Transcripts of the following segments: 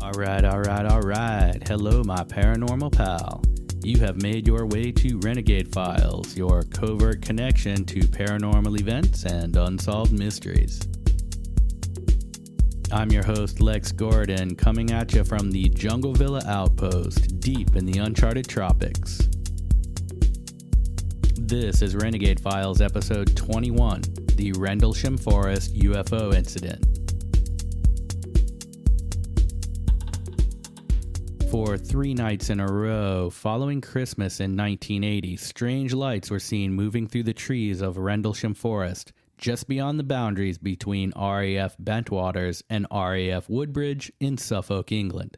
Alright. Hello, my paranormal pal. You have made your way to Renegade Files, your covert connection to paranormal events and unsolved mysteries. I'm your host, Lex Gordon, coming at you from the Jungle Villa Outpost, deep in the uncharted tropics. This is Renegade Files episode 21, the Rendlesham Forest UFO incident. For 3 nights in a row, following Christmas in 1980, strange lights were seen moving through the trees of Rendlesham Forest, just beyond the boundaries between RAF Bentwaters and RAF Woodbridge in Suffolk, England.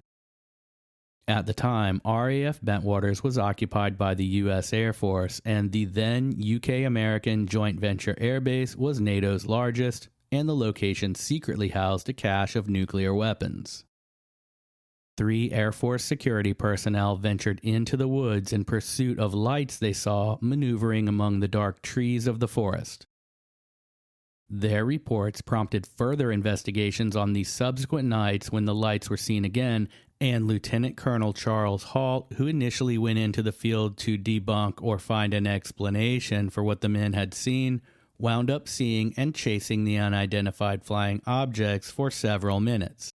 At the time, RAF Bentwaters was occupied by the US Air Force, and the then UK-American joint venture Airbase was NATO's largest, and the location secretly housed a cache of nuclear weapons. 3 Airforce Security personnel ventured into the woods in pursuit of lights they saw maneuvering among the dark trees of the forest. Their reports prompted further investigations on the subsequent nights when the lights were seen again, and Lieutenant Colonel Charles Halt, who initially went into the field to debunk or find an explanation for what the men had seen, wound up seeing and chasing the unidentified flying objects for several minutes.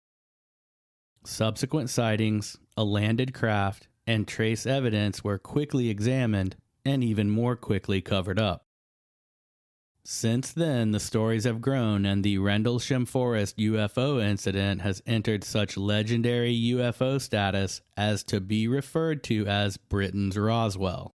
Subsequent sightings, a landed craft, and trace evidence were quickly examined and even more quickly covered up. Since then, the stories have grown, and the Rendlesham Forest UFO incident has entered such legendary UFO status as to be referred to as Britain's Roswell.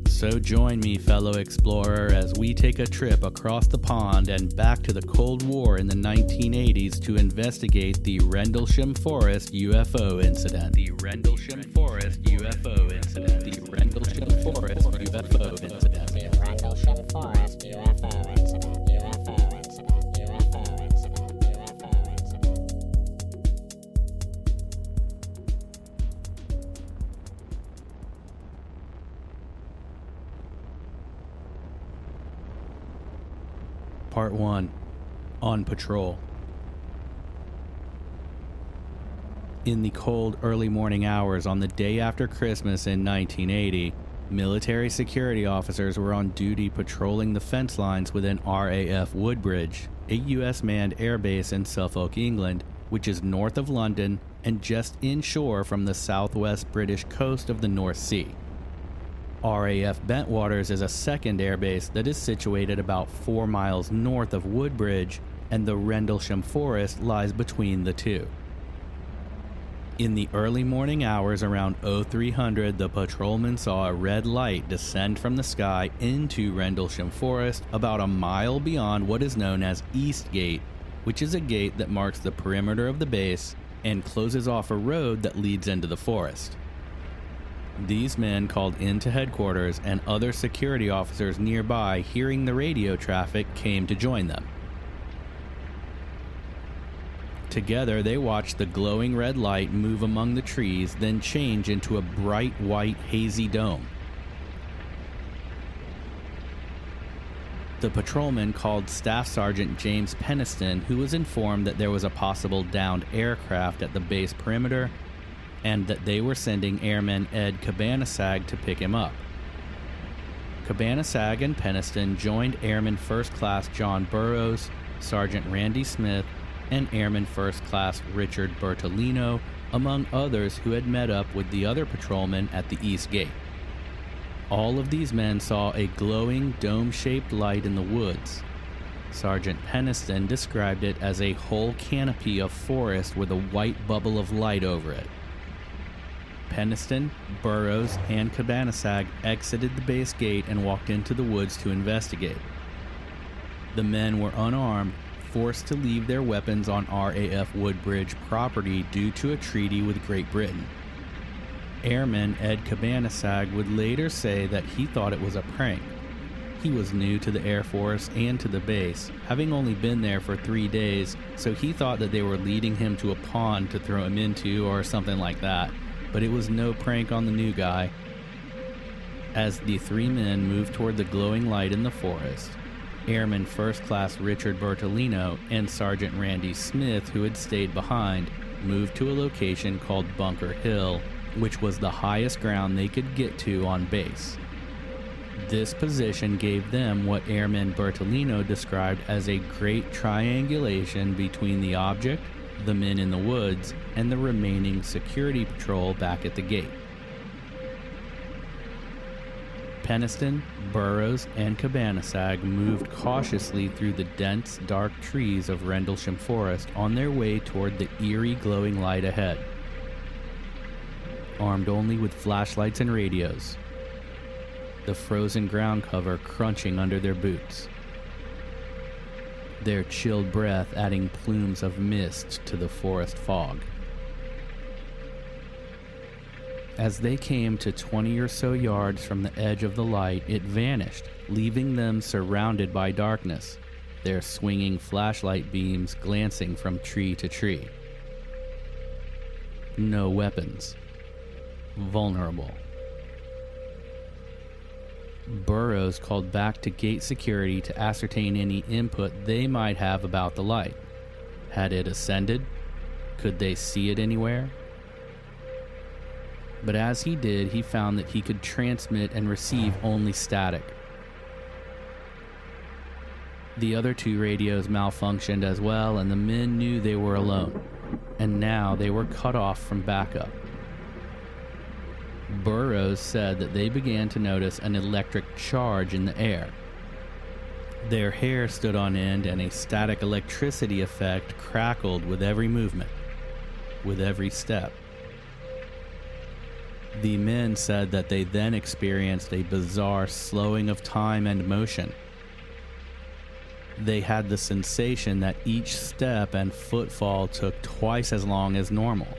So join me, fellow explorer, as we take a trip across the pond and back to the Cold War in the 1980s to investigate the Rendlesham Forest UFO incident. The Rendlesham Forest UFO incident. The Rendlesham Forest UFO incident. The Rendlesham Forest UFO incident. UFO incident. UFO incident. UFO incident. Part 1. On Patrol. In the cold early morning hours on the day after Christmas in 1980, military security officers were on duty patrolling the fence lines within RAF Woodbridge, a US manned airbase in Suffolk, England, which is north of London and just inshore from the southwest British coast of the North Sea. RAF Bentwaters is a second airbase that is situated about 4 miles north of Woodbridge, and the Rendlesham Forest lies between the two. In the early morning hours around 0300, the patrolman saw a red light descend from the sky into Rendlesham Forest about a mile beyond what is known as East Gate, which is a gate that marks the perimeter of the base and closes off a road that leads into the forest. These men called into headquarters, and other security officers nearby, hearing the radio traffic, came to join them. Together, they watched the glowing red light move among the trees, then change into a bright white hazy dome. The patrolman called Staff Sergeant James Peniston, who was informed that there was a possible downed aircraft at the base perimeter, and that they were sending Airman Ed Cabanasag to pick him up. Cabanasag and Peniston joined Airman First Class John Burrows, Sergeant Randy Smith, and Airman First Class Richard Bertolino, among others who had met up with the other patrolmen at the East Gate. All of these men saw a glowing dome-shaped light in the woods. Sergeant Peniston described it as a whole canopy of forest with a white bubble of light over it. Peniston, Burrows, and Cabanasag exited the base gate and walked into the woods to investigate. The men were unarmed, forced to leave their weapons on RAF Woodbridge property due to a treaty with Great Britain. Airman Ed Cabanasag would later say that he thought it was a prank. He was new to the Air Force and to the base, having only been there for 3 days, so he thought that they were leading him to a pond to throw him into or something like that. But it was no prank on the new guy. As the 3 men moved toward the glowing light in the forest, Airman First Class Richard Bertolino and Sergeant Randy Smith, who had stayed behind, moved to a location called Bunker Hill, which was the highest ground they could get to on base. This position gave them what Airman Bertolino described as a great triangulation between the object, the men in the woods, and the remaining security patrol back at the gate. Peniston, Burroughs, and Cabanasag moved cautiously through the dense, dark trees of Rendlesham Forest on their way toward the eerie glowing light ahead, armed only with flashlights and radios, the frozen ground cover crunching under their boots, their chilled breath adding plumes of mist to the forest fog. As they came to 20 or so yards from the edge of the light, it vanished, leaving them surrounded by darkness, their swinging flashlight beams glancing from tree to tree. No weapons. Vulnerable. Burroughs called back to gate security to ascertain any input they might have about the light. Had it ascended? Could they see it anywhere? But as he did, he found that he could transmit and receive only static. The other two radios malfunctioned as well, and the men knew they were alone, and now they were cut off from backup. Burroughs said that they began to notice an electric charge in the air. Their hair stood on end, and a static electricity effect crackled with every movement, with every step. The men said that they then experienced a bizarre slowing of time and motion. They had the sensation that each step and footfall took twice as long as normal,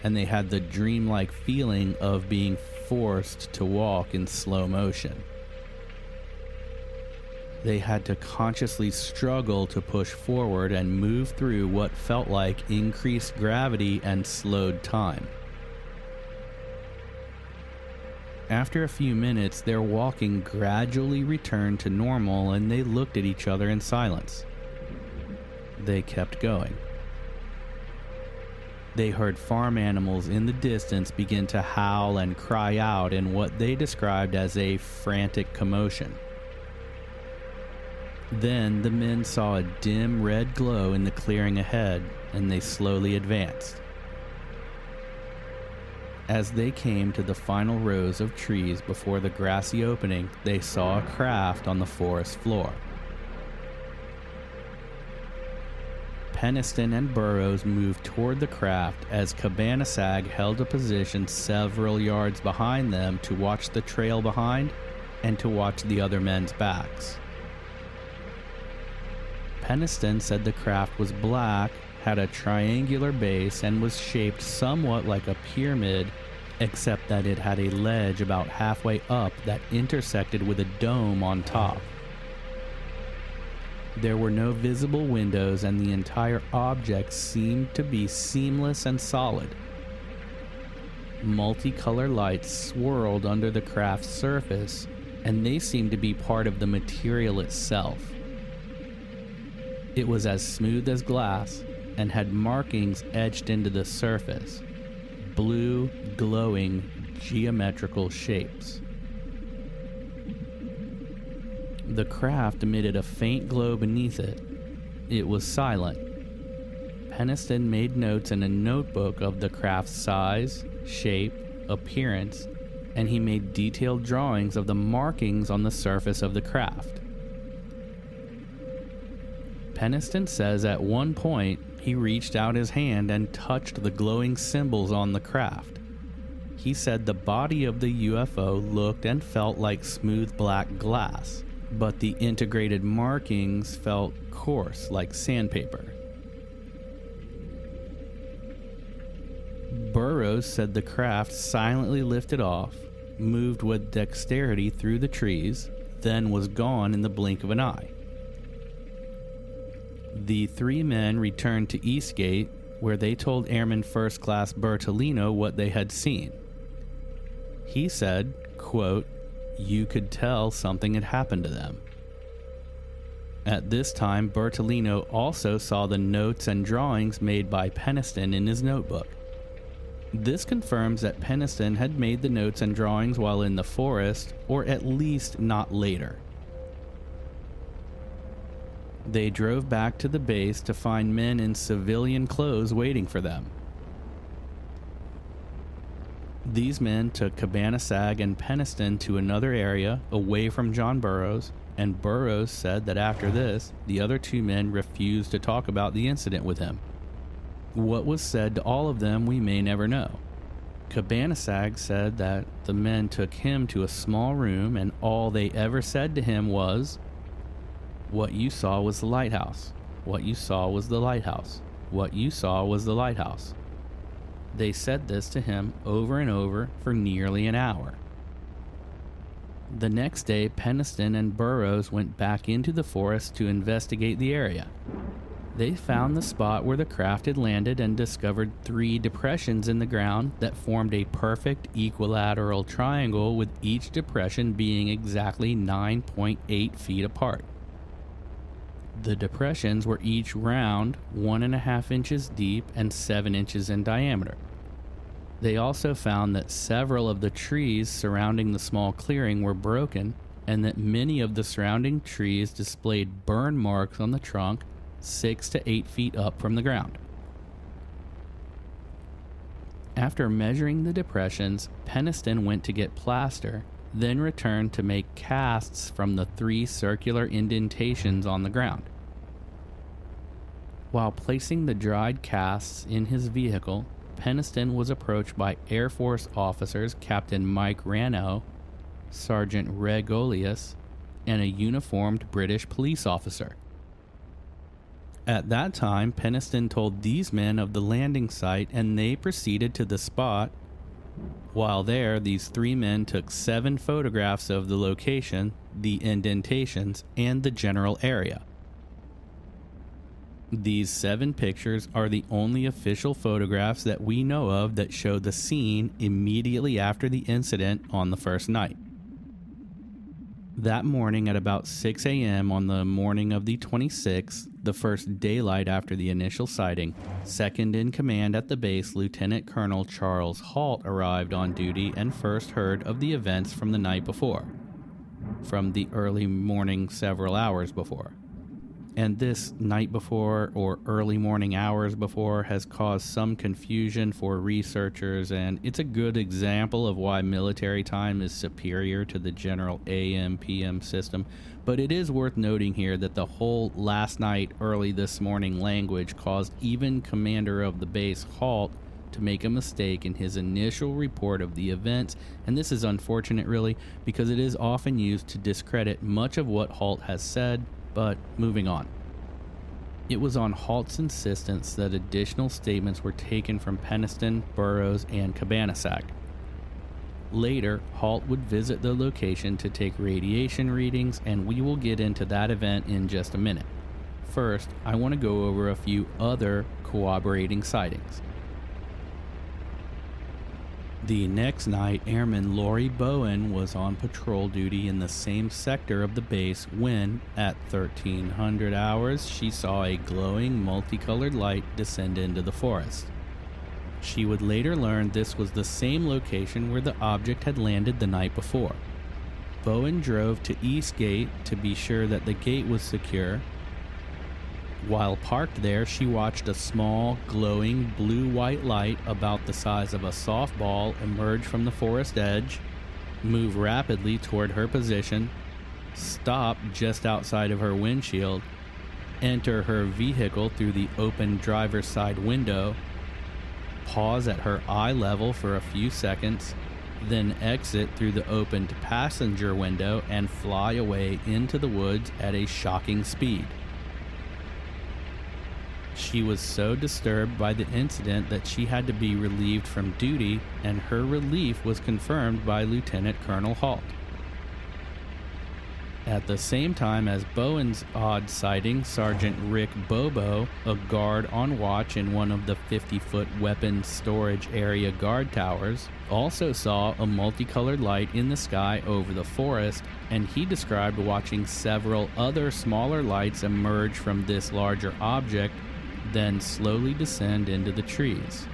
and they had the dreamlike feeling of being forced to walk in slow motion. They had to consciously struggle to push forward and move through what felt like increased gravity and slowed time. After a few minutes, their walking gradually returned to normal, and they looked at each other in silence. They kept going. They heard farm animals in the distance begin to howl and cry out in what they described as a frantic commotion. Then the men saw a dim red glow in the clearing ahead, and they slowly advanced. As they came to the final rows of trees before the grassy opening, they saw a craft on the forest floor. Peniston and Burroughs moved toward the craft as Cabanasag held a position several yards behind them to watch the trail behind and to watch the other men's backs. Peniston said the craft was black, had a triangular base, and was shaped somewhat like a pyramid, except that it had a ledge about halfway up that intersected with a dome on top. There were no visible windows, and the entire object seemed to be seamless and solid. Multicolor lights swirled under the craft's surface, and they seemed to be part of the material itself. It was as smooth as glass and had markings etched into the surface, blue, glowing, geometrical shapes. The craft emitted a faint glow beneath it. It was silent. Peniston made notes in a notebook of the craft's size, shape, appearance, and he made detailed drawings of the markings on the surface of the craft. Peniston says at one point he reached out his hand and touched the glowing symbols on the craft. He said the body of the UFO looked and felt like smooth black glass, but the integrated markings felt coarse like sandpaper. Burroughs said the craft silently lifted off, moved with dexterity through the trees, then was gone in the blink of an eye. The three men returned to Eastgate, where they told Airman First Class Bertolino what they had seen. He said, quote, "You could tell something had happened to them." At this time, Bertolino also saw the notes and drawings made by Peniston in his notebook. This confirms that Peniston had made the notes and drawings while in the forest, or at least not later. They drove back to the base to find men in civilian clothes waiting for them. These men took Cabansag and Peniston to another area away from John Burroughs, and Burroughs said that after this, the other two men refused to talk about the incident with him. What was said to all of them we may never know. Cabansag said that the men took him to a small room and all they ever said to him was, "What you saw was the lighthouse. What you saw was the lighthouse. What you saw was the lighthouse." They said this to him over and over for nearly an hour. The next day, Peniston and Burroughs went back into the forest to investigate the area. They found the spot where the craft had landed and discovered 3 depressions in the ground that formed a perfect equilateral triangle, with each depression being exactly 9.8 feet apart. The depressions were each round, 1.5 inches deep and 7 inches in diameter. They also found that several of the trees surrounding the small clearing were broken, and that many of the surrounding trees displayed burn marks on the trunk 6 to 8 feet up from the ground. After measuring the depressions, Peniston went to get plaster, then returned to make casts from the 3 circular indentations on the ground. While placing the dried casts in his vehicle, Peniston was approached by Air Force officers Captain Mike Rano, Sergeant Regolius, and a uniformed British police officer. At that time, Peniston told these men of the landing site, and they proceeded to the spot. While there, these 3 men took 7 photographs of the location, the indentations, and the general area. These 7 pictures are the only official photographs that we know of that show the scene immediately after the incident on the first night. That morning at about 6 a.m. on the morning of the 26th, the first daylight after the initial sighting, second in command at the base, Lieutenant Colonel Charles Halt arrived on duty and first heard of the events from the night before, from the early morning several hours before. And this night before or early morning hours before has caused some confusion for researchers, and it's a good example of why military time is superior to the general AM/PM system. But it is worth noting here that the whole last night, early this morning language caused even commander of the base, Halt, to make a mistake in his initial report of the events, and this is unfortunate really, because it is often used to discredit much of what Halt has said. But moving on. It was on Halt's insistence that additional statements were taken from Peniston, Burroughs, and Cabansag. Later, Halt would visit the location to take radiation readings, and we will get into that event in just a minute. First, I want to go over a few other corroborating sightings. The next night, Airman Lori Bowen was on patrol duty in the same sector of the base when, at 1300 hours, she saw a glowing multicolored light descend into the forest. She would later learn this was the same location where the object had landed the night before. Bowen drove to East Gate to be sure that the gate was secure. While parked there, she watched a small, glowing blue-white light about the size of a softball emerge from the forest edge, move rapidly toward her position, stop just outside of her windshield, enter her vehicle through the open driver's side window, pause at her eye level for a few seconds, then exit through the opened passenger window and fly away into the woods at a shocking speed. She was so disturbed by the incident that she had to be relieved from duty, and her relief was confirmed by Lieutenant Colonel Halt. At the same time as Bowen's odd sighting, Sergeant Rick Bobo, a guard on watch in one of the 50-foot weapons storage area guard towers, also saw a multicolored light in the sky over the forest, and he described watching several other smaller lights emerge from this larger object, then slowly descend into the trees.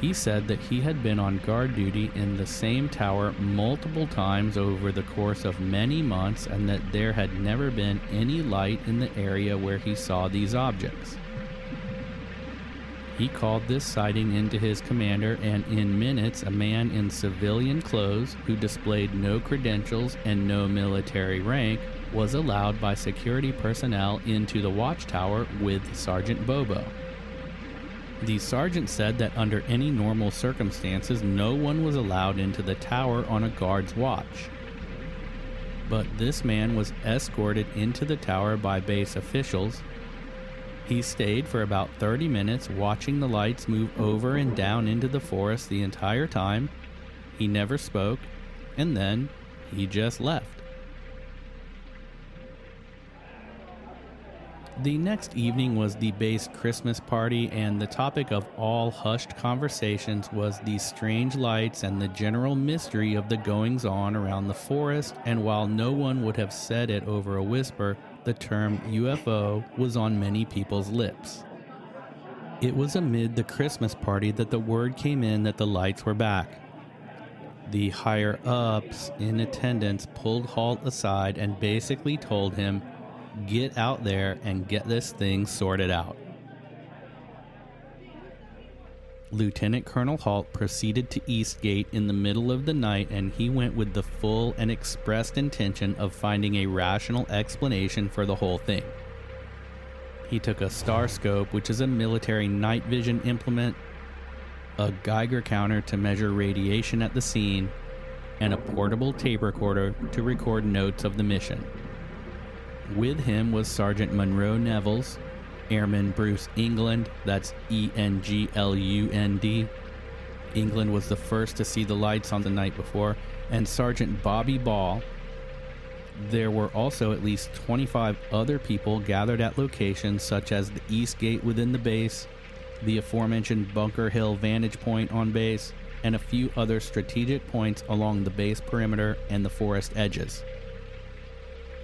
He said that he had been on guard duty in the same tower multiple times over the course of many months, and that there had never been any light in the area where he saw these objects. He called this sighting into his commander, and in minutes a man in civilian clothes who displayed no credentials and no military rank was allowed by security personnel into the watchtower with Sergeant Bobo. The sergeant said that under any normal circumstances, no one was allowed into the tower on a guard's watch. But this man was escorted into the tower by base officials. He stayed for about 30 minutes watching the lights move over and down into the forest the entire time. He never spoke, and then he just left. The next evening was the base Christmas party, and the topic of all hushed conversations was the strange lights and the general mystery of the goings-on around the forest, and while no one would have said it over a whisper, the term UFO was on many people's lips. It was amid the Christmas party that the word came in that the lights were back. The higher-ups in attendance pulled Halt aside and basically told him, "Get out there and get this thing sorted out." Lieutenant Colonel Halt proceeded to Eastgate in the middle of the night, and he went with the full and expressed intention of finding a rational explanation for the whole thing. He took a star scope, which is a military night vision implement, a Geiger counter to measure radiation at the scene, and a portable tape recorder to record notes of the mission. With him was Sergeant Monroe Nevels, Airman Bruce England, that's Englund. England was the first to see the lights on the night before, and Sergeant Bobby Ball. There were also at least 25 other people gathered at locations such as the East Gate within the base, the aforementioned Bunker Hill vantage point on base, and a few other strategic points along the base perimeter and the forest edges.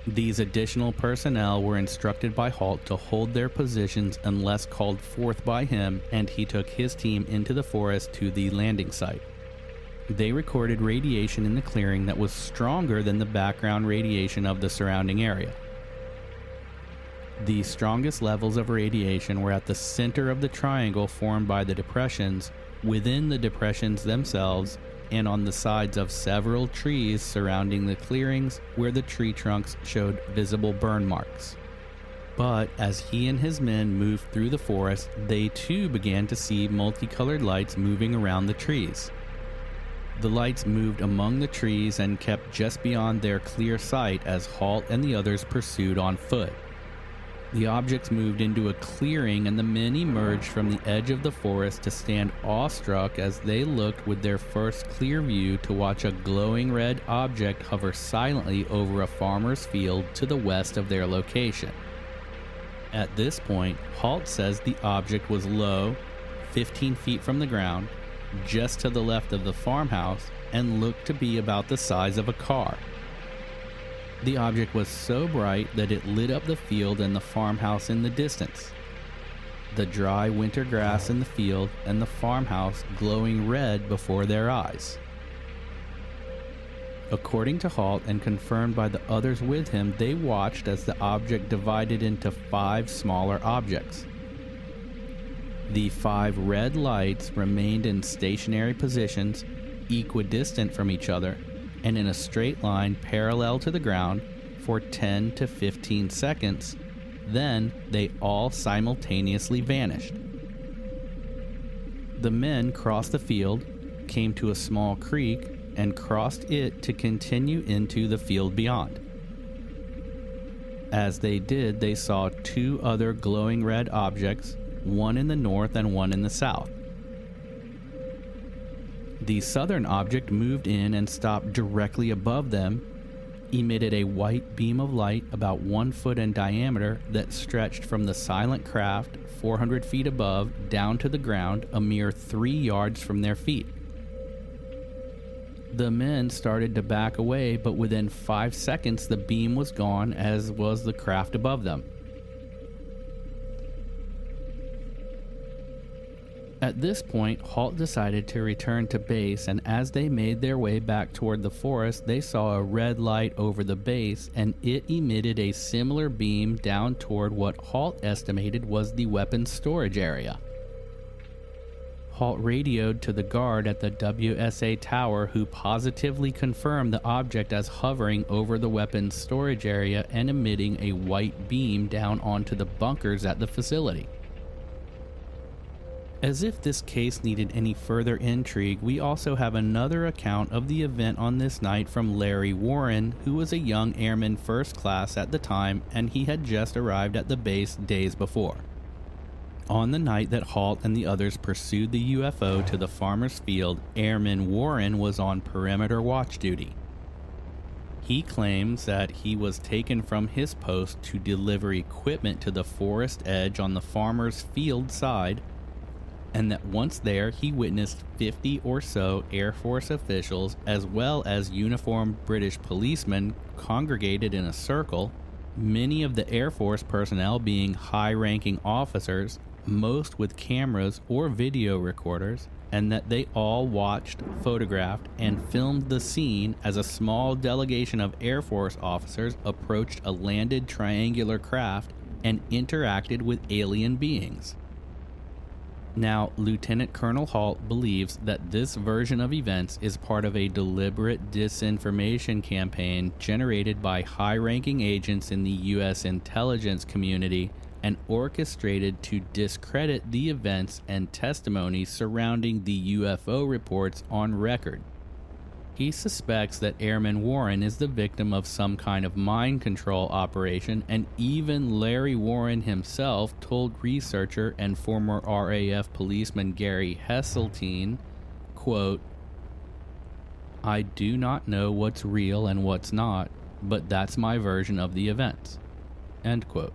These additional personnel were instructed by Halt to hold their positions unless called forth by him, and he took his team into the forest to the landing site. They recorded radiation in the clearing that was stronger than the background radiation of the surrounding area. The strongest levels of radiation were at the center of the triangle formed by the depressions, within the depressions themselves, and on the sides of several trees surrounding the clearings where the tree trunks showed visible burn marks. But as he and his men moved through the forest, they too began to see multicolored lights moving around the trees. The lights moved among the trees and kept just beyond their clear sight as Halt and the others pursued on foot. The objects moved into a clearing, and the men emerged from the edge of the forest to stand awestruck as they looked with their first clear view to watch a glowing red object hover silently over a farmer's field to the west of their location. At this point, Halt says the object was low, 15 feet from the ground, just to the left of the farmhouse, and looked to be about the size of a car. The object was so bright that it lit up the field and the farmhouse in the distance. The dry winter grass in the field and the farmhouse glowing red before their eyes. According to Halt, and confirmed by the others with him, they watched as the object divided into 5 smaller objects. The 5 red lights remained in stationary positions, equidistant from each other, and in a straight line parallel to the ground for 10 to 15 seconds. Then they all simultaneously vanished. The men crossed the field, came to a small creek, and crossed it to continue into the field beyond. As they did, they saw 2 other glowing red objects, one in the north and one in the south. The southern object moved in and stopped directly above them, emitted a white beam of light about 1 foot in diameter that stretched from the silent craft 400 feet above down to the ground a mere 3 yards from their feet. The men started to back away, but within 5 seconds the beam was gone, as was the craft above them. At this point, Halt decided to return to base, and as they made their way back toward the forest, they saw a red light over the base, and it emitted a similar beam down toward what Halt estimated was the weapons storage area. Halt radioed to the guard at the WSA tower, who positively confirmed the object as hovering over the weapons storage area and emitting a white beam down onto the bunkers at the facility. As if this case needed any further intrigue, we also have another account of the event on this night from Larry Warren, who was a young airman first class at the time, and he had just arrived at the base days before. On the night that Halt and the others pursued the UFO to the farmer's field, Airman Warren was on perimeter watch duty. He claims that he was taken from his post to deliver equipment to the forest edge on the farmer's field side, and that once there he witnessed 50 or so Air Force officials as well as uniformed British policemen congregated in a circle, many of the Air Force personnel being high-ranking officers, most with cameras or video recorders, and that they all watched, photographed, and filmed the scene as a small delegation of Air Force officers approached a landed triangular craft and interacted with alien beings. Now, Lieutenant Colonel Halt believes that this version of events is part of a deliberate disinformation campaign generated by high-ranking agents in the U.S. intelligence community and orchestrated to discredit the events and testimony surrounding the UFO reports on record. He suspects that Airman Warren is the victim of some kind of mind control operation, and even Larry Warren himself told researcher and former RAF policeman Gary Hesseltine, quote, "I do not know what's real and what's not, but that's my version of the events." End quote.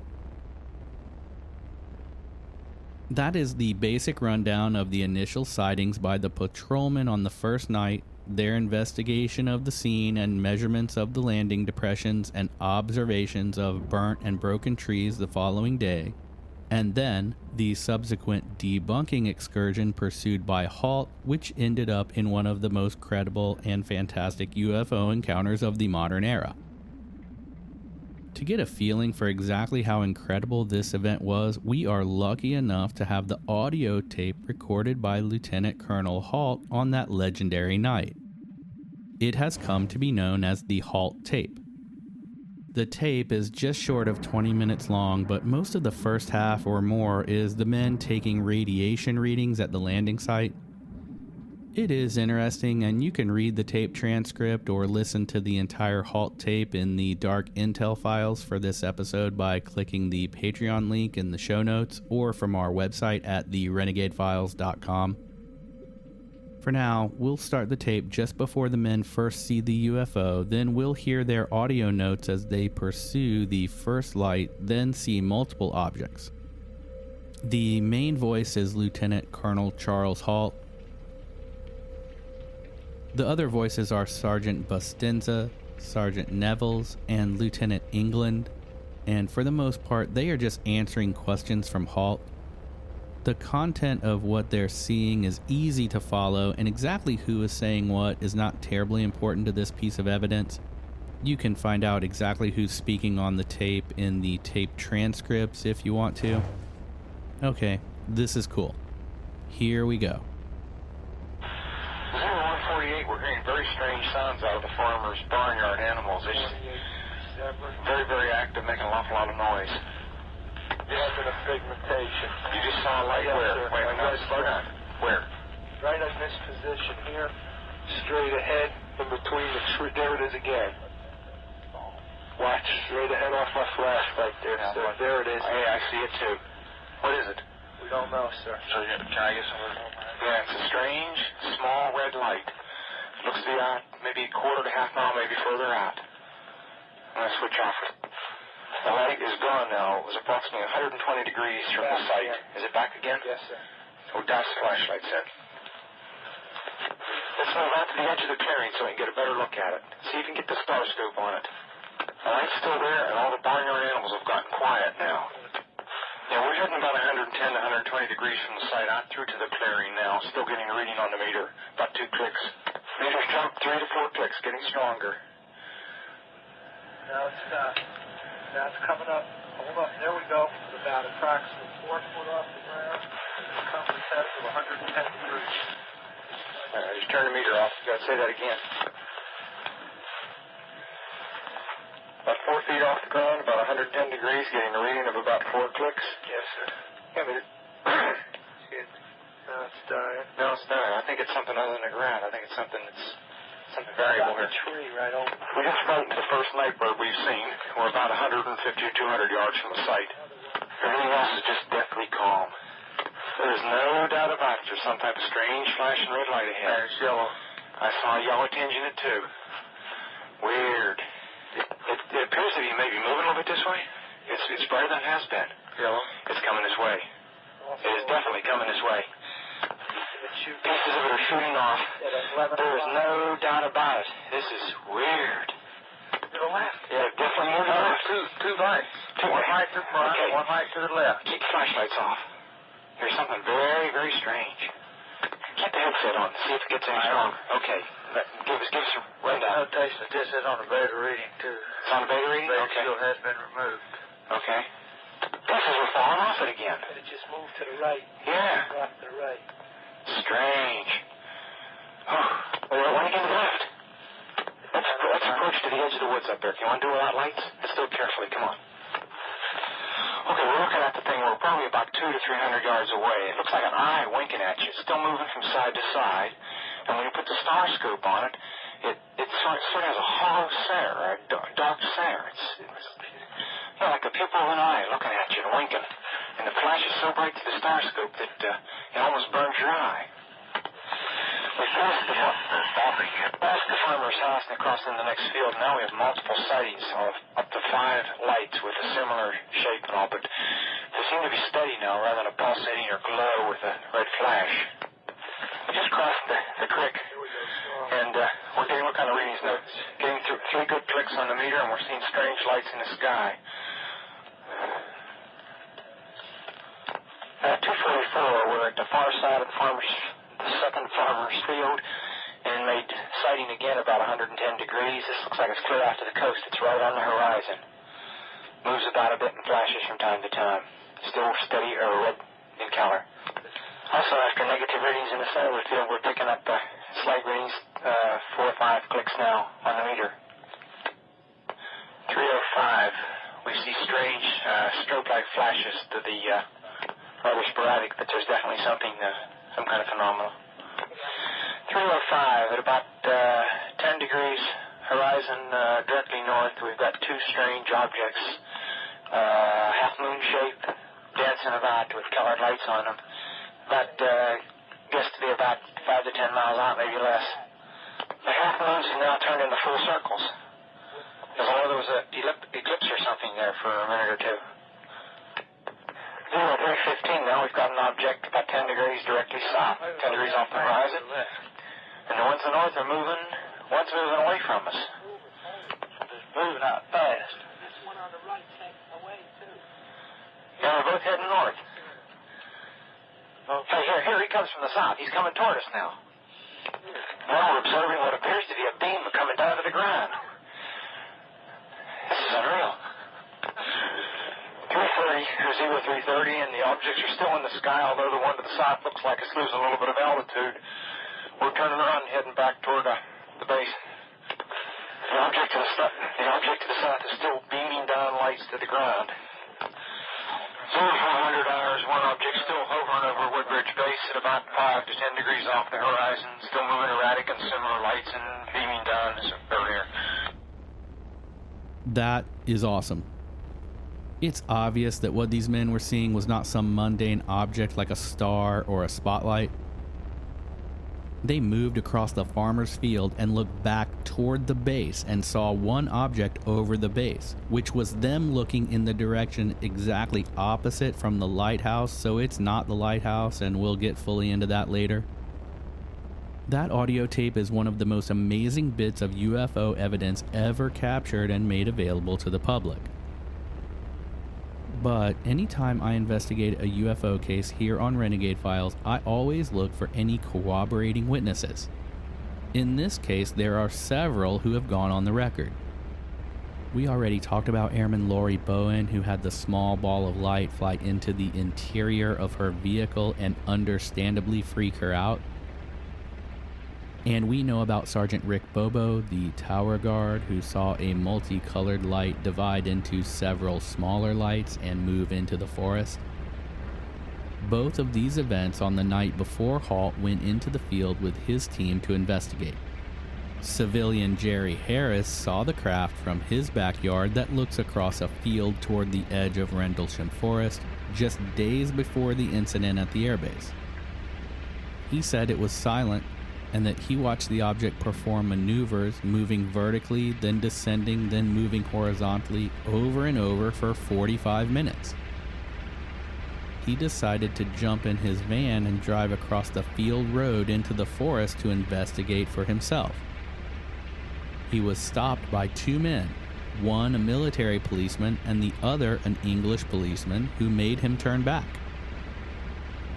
That is the basic rundown of the initial sightings by the patrolmen on the first night, their investigation of the scene and measurements of the landing depressions and observations of burnt and broken trees the following day, and then the subsequent debunking excursion pursued by Halt, which ended up in one of the most credible and fantastic UFO encounters of the modern era. To get a feeling for exactly how incredible this event was, we are lucky enough to have the audio tape recorded by Lieutenant Colonel Halt on that legendary night. It has come to be known as the Halt tape. The tape is just short of 20 minutes long, but most of the first half or more is the men taking radiation readings at the landing site. It is interesting, and you can read the tape transcript or listen to the entire Halt tape in the dark intel files for this episode by clicking the Patreon link in the show notes or from our website at therenegadefiles.com. For now, we'll start the tape just before the men first see the UFO, then we'll hear their audio notes as they pursue the first light, then see multiple objects. The main voice is Lieutenant Colonel Charles Halt. The other voices are Sergeant Bustinza, Sergeant Nevels, and Lieutenant England, and for the most part, they are just answering questions from Halt. The content of what they're seeing is easy to follow, and exactly who is saying what is not terribly important to this piece of evidence. You can find out exactly who's speaking on the tape in the tape transcripts if you want to. Okay, this is cool. Here we go. 0148, we're hearing very strange sounds out of the farmer's barnyard animals. It's very, very active, making an awful lot of noise. Yes, in a pigmentation. You just saw a light where? Wait, now slow down. Where? Right in this position here, straight ahead, in between the tree. There it is again. Watch, straight ahead off my flashlight there, yeah, sir. There it is. Hey, I see it too. What is it? We don't know, sir. So, can I get some? Yeah, it's a strange, small red light. It looks to be out maybe a quarter to half mile, maybe further out. I'm going to switch off. The light is gone now. It was approximately 120 degrees from the site. Is it back again? Yes, sir. Oh, that's the flashlight set. Let's move out to the edge of the clearing so we can get a better look at it. See if you can get the star scope on it. The light's still there, and all the barnyard animals have gotten quiet now. Yeah, we're heading about 110 to 120 degrees from the site out through to the clearing now. Still getting a reading on the meter. About 2 clicks. Meter's jumped 3 to 4 clicks, getting stronger. Now it's stopped. Now it's coming up. Hold up. There we go. It's about approximately 4 foot off the ground. It's coming up to 110 degrees. All right, just turn the meter off. You gotta say that again. About 4 feet off the ground, about 110 degrees, getting a reading of about 4 clicks. Yes, sir. Yeah, but Now it's dying. no, it's not. I think it's something other than the ground. I think it's something variable here. A tree right over. We just frightened the first night bird we've seen. We're about 150 or 200 yards from the site. Everything else is just deathly calm. There's no doubt about it. There's some type of strange flashing red light ahead. There's yellow. I saw a yellow tinge in it too. Weird. It appears to be maybe moving a little bit this way. It's brighter than it has been. Yellow. It's coming this way. It is definitely coming this way. Pieces of it are shooting off. There is no doubt about it. This is weird. To the left. Yeah, definitely moving left. Two lights. One light to the front, Okay. one light to the left. Keep the flashlights off. There's something very, very strange. Keep the headset on. See if it gets any stronger. Okay. Give us a rundown. Notation that this is on a beta reading, too. It's on a beta reading? Beta Okay. shield has been removed. Okay. Pieces are falling off it again. And it just moved to the right. Yeah. Off to the right. Strange. Oh, well, when again to the left. Let's approach to the edge of the woods up there. You want to do without lights? Let's do it carefully. Come on. Okay, we're looking at the thing. We're probably about 200 to 300 yards away. It looks like an eye winking at you. It's still moving from side to side. And when you put the star scope on it, it sort of has a hollow center, or a dark center. It's like the pupil of an eye looking at you and winking. And the flash is so bright through the star scope that it almost burns your eye. We passed the farmer's house and across in the next field. Now we have multiple sightings of up to 5 lights with a similar shape and all, but they seem to be steady now rather than a pulsating or glow with a red flash. We just crossed the creek, and we're getting what kind of readings now? Getting through 3 good clicks on the meter, and we're seeing strange lights in the sky. 244, we're at the far side of the second farmer's field, and made sighting again about 110 degrees. This looks like it's clear out to the coast. It's right on the horizon. Moves about a bit and flashes from time to time. Still steady or red in color. Also, after negative readings in the center of the field, we're picking up slight readings, 4 or 5 clicks now on the meter. 305, we see strange strobe-like flashes to the rather sporadic, but there's definitely something, some kind of phenomenon. 305, at about 10 degrees horizon directly north, we've got 2 strange objects, half-moon shape, dancing about with colored lights on them. But guess to be about 5 to 10 miles out, maybe less. The half-moons have now turned into full circles. As though there was an eclipse or something there for a minute or two. 0315, now we've got an object about 10 degrees directly south, 10 degrees off the horizon. And the ones to the north are moving, one's moving away from us. It's moving out fast. This one on the right takes away, too. Yeah, we're both heading north. Okay. Hey, here he comes from the south. He's coming toward us now. Now we're observing what appears to be a beam coming down to the ground. This is unreal. 330, or 0330, and the objects are still in the sky, although the one to the south looks like it's losing a little bit of altitude. We're turning around and heading back toward the base. The object to the south is still beaming down lights to the ground. 0400 hours, one object still hovering over Woodbridge base at about 5 to 10 degrees off the horizon, still moving erratic and similar lights and beaming down as earlier. That is awesome. It's obvious that what these men were seeing was not some mundane object like a star or a spotlight. They moved across the farmer's field and looked back toward the base and saw one object over the base, which was them looking in the direction exactly opposite from the lighthouse, so it's not the lighthouse, and we'll get fully into that later. That audio tape is one of the most amazing bits of UFO evidence ever captured and made available to the public. But anytime I investigate a UFO case here on Renegade Files, I always look for any corroborating witnesses. In this case, there are several who have gone on the record. We already talked about Airman Lori Bowen, who had the small ball of light fly into the interior of her vehicle and understandably freak her out. And we know about Sergeant Rick Bobo, the tower guard, who saw a multicolored light divide into several smaller lights and move into the forest. Both of these events on the night before Halt went into the field with his team to investigate. Civilian Jerry Harris saw the craft from his backyard that looks across a field toward the edge of Rendlesham Forest just days before the incident at the airbase. He said it was silent, and that he watched the object perform maneuvers, moving vertically, then descending, then moving horizontally, over and over for 45 minutes. He decided to jump in his van and drive across the field road into the forest to investigate for himself. He was stopped by two men, one a military policeman and the other an English policeman, who made him turn back.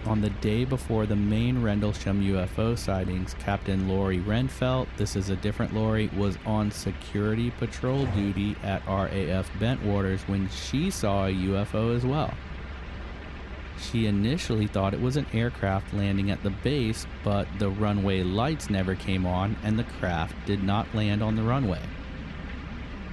On the day before the main Rendlesham UFO sightings, Captain Lori Renfelt, this is a different Lori, was on security patrol duty at RAF Bentwaters when she saw a UFO as well. She initially thought it was an aircraft landing at the base, but the runway lights never came on and the craft did not land on the runway.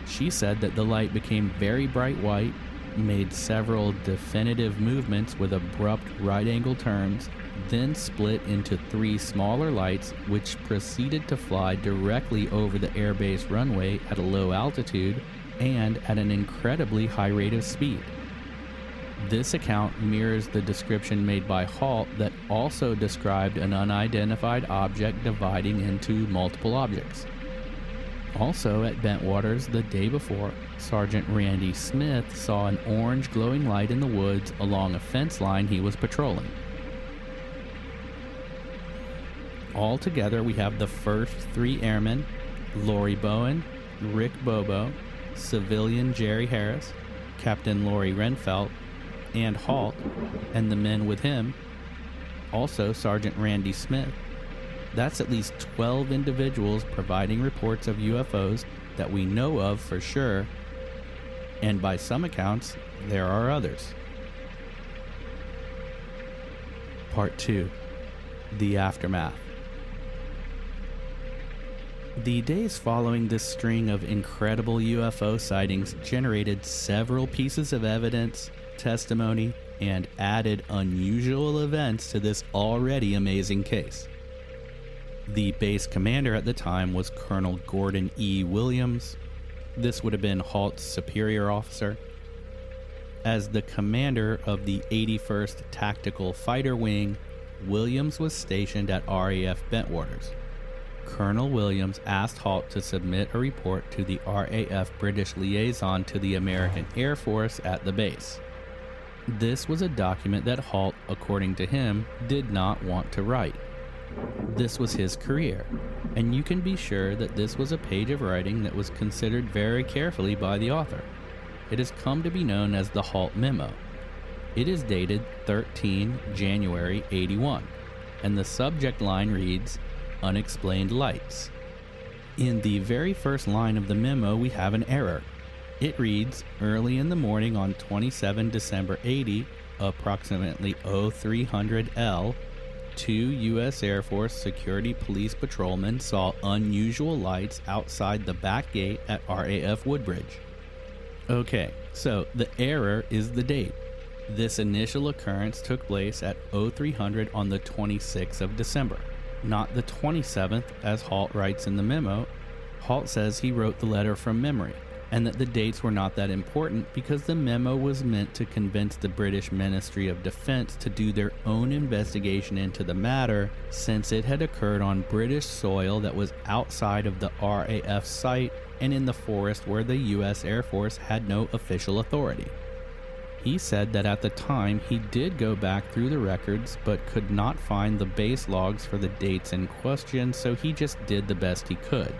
She said that the light became very bright white, made several definitive movements with abrupt right-angle turns, then split into three smaller lights which proceeded to fly directly over the airbase runway at a low altitude and at an incredibly high rate of speed. This account mirrors the description made by Halt that also described an unidentified object dividing into multiple objects. Also at Bentwaters the day before, Sergeant Randy Smith saw an orange glowing light in the woods along a fence line he was patrolling. Altogether, we have the first three airmen, Lori Bowen, Rick Bobo, civilian Jerry Harris, Captain Lori Renfelt, and Halt, and the men with him, also Sergeant Randy Smith. That's at least 12 individuals providing reports of UFOs that we know of for sure, and by some accounts, there are others. Part 2. The Aftermath. The days following this string of incredible UFO sightings generated several pieces of evidence, testimony, and added unusual events to this already amazing case. The base commander at the time was Colonel Gordon E. Williams. This would have been Halt's superior officer. As the commander of the 81st Tactical Fighter Wing, Williams was stationed at RAF Bentwaters. Colonel Williams asked Halt to submit a report to the RAF British liaison to the American Air Force at the base. This was a document that Halt, according to him, did not want to write. This was his career, and you can be sure that this was a page of writing that was considered very carefully by the author. It has come to be known as the Halt Memo. It is dated 13 January 81, and the subject line reads, Unexplained Lights. In the very first line of the memo, we have an error. It reads, early in the morning on 27 December 80, approximately 0300 L, two U.S. Air Force Security Police patrolmen saw unusual lights outside the back gate at RAF Woodbridge. Okay, so the error is the date. This initial occurrence took place at 0300 on the 26th of December, not the 27th as Halt writes in the memo. Halt says he wrote the letter from memory. and that the dates were not that important because the memo was meant to convince the British Ministry of Defense to do their own investigation into the matter, since it had occurred on British soil that was outside of the RAF site and in the forest where the US Air Force had no official authority. He said that at the time he did go back through the records but could not find the base logs for the dates in question, so he just did the best he could.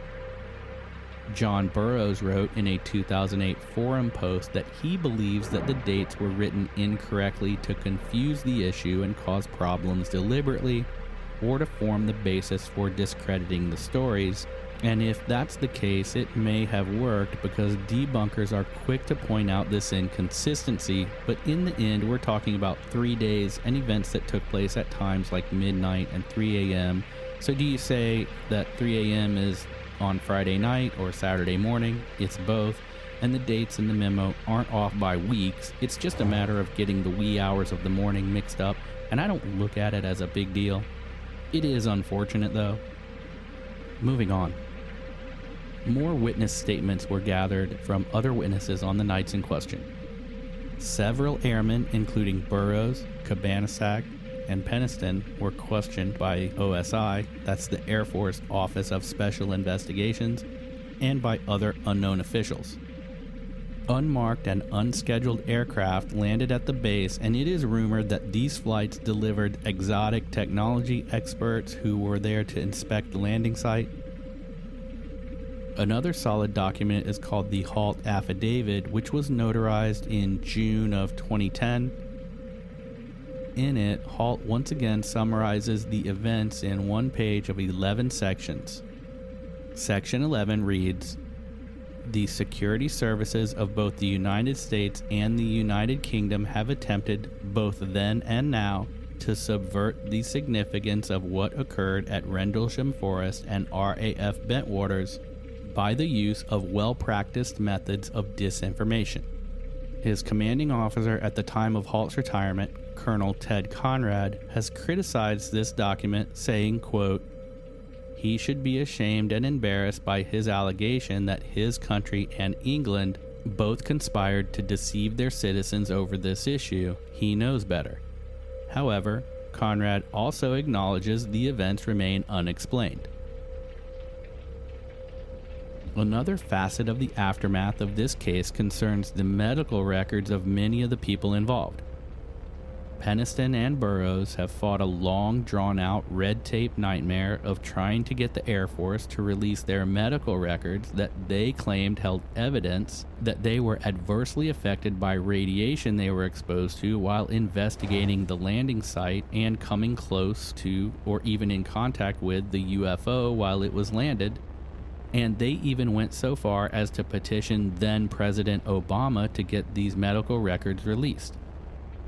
John Burroughs wrote in a 2008 forum post that he believes that the dates were written incorrectly to confuse the issue and cause problems deliberately, or to form the basis for discrediting the stories. And if that's the case, it may have worked because debunkers are quick to point out this inconsistency, but in the end we're talking about 3 days and events that took place at times like midnight and 3 a.m. So do you say that 3 a.m. is on Friday night or Saturday morning? It's both, and the dates in the memo aren't off by weeks. It's just a matter of getting the wee hours of the morning mixed up, and I don't look at it as a big deal. It is unfortunate though. Moving on. More witness statements were gathered from other witnesses on the nights in question. Several airmen, including Burroughs, Cabansag, and Peniston, were questioned by OSI, that's the Air Force Office of Special Investigations, and by other unknown officials. Unmarked and unscheduled aircraft landed at the base, and it is rumored that these flights delivered exotic technology experts who were there to inspect the landing site. Another solid document is called the Halt Affidavit, which was notarized in June of 2010. In it, Halt once again summarizes the events in one page of 11 sections. Section 11 reads, "The security services of both the United States and the United Kingdom have attempted, both then and now, to subvert the significance of what occurred at Rendlesham Forest and RAF Bentwaters by the use of well-practiced methods of disinformation." His commanding officer at the time of Halt's retirement, Colonel Ted Conrad, has criticized this document, saying, quote, "He should be ashamed and embarrassed by his allegation that his country and England both conspired to deceive their citizens over this issue. He knows better." However, Conrad also acknowledges the events remain unexplained. Another facet of the aftermath of this case concerns the medical records of many of the people involved. Peniston and Burroughs have fought a long, drawn-out red tape nightmare of trying to get the Air Force to release their medical records that they claimed held evidence that they were adversely affected by radiation they were exposed to while investigating the landing site and coming close to or even in contact with the UFO while it was landed. And they even went so far as to petition then President Obama to get these medical records released.